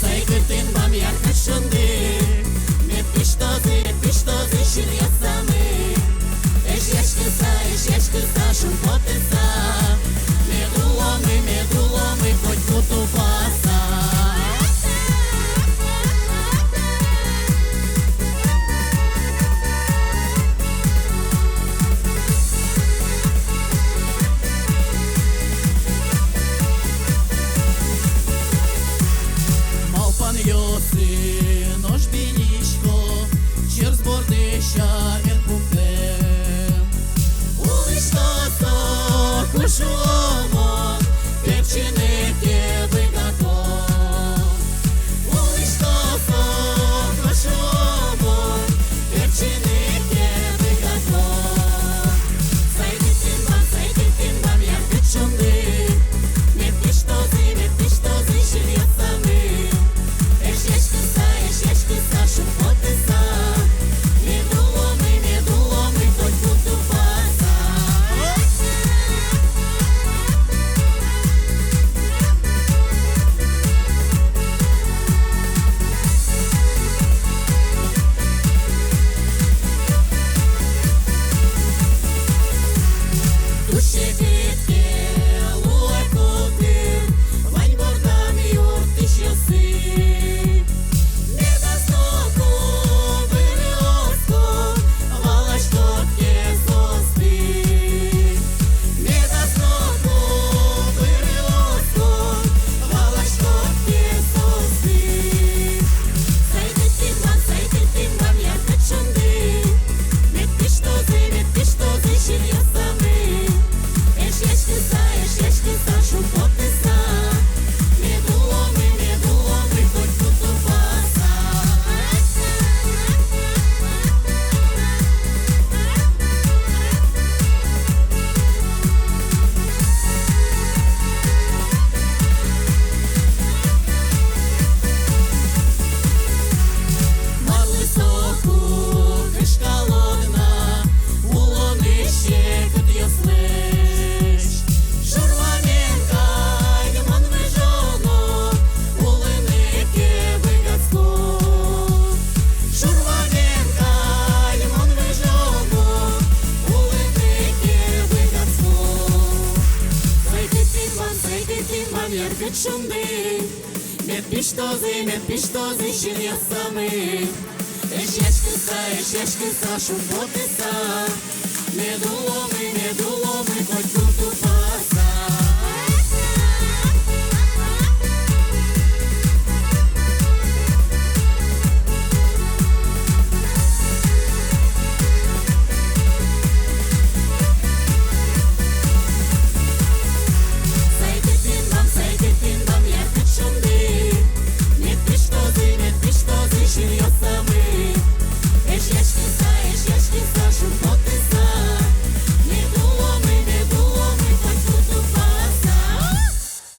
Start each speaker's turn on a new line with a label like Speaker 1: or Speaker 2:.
Speaker 1: Să-i câtin bam iar cât șundi Me pistozi și viața mea Ești câsa și-mi poate sa Медуло ми, хоть тут упаса Noș binișco, cer zbordeșa în putem Uliștoso, cu șuomo, pepcine te băgato Uliștoso, cu șuomo, pepcine te băgato Să-i câtin bam, iar cât șundi Me pistozi și viața mea Ești câsa și-mi poate sa Медуло ми, хоть тут упаса Dușe câte luai copil Vani bordam iurti și osip Iar cât șundi Me pistozi și viața mea Ești câsa și-mi poate sa Медуло ми, хоть тут упаса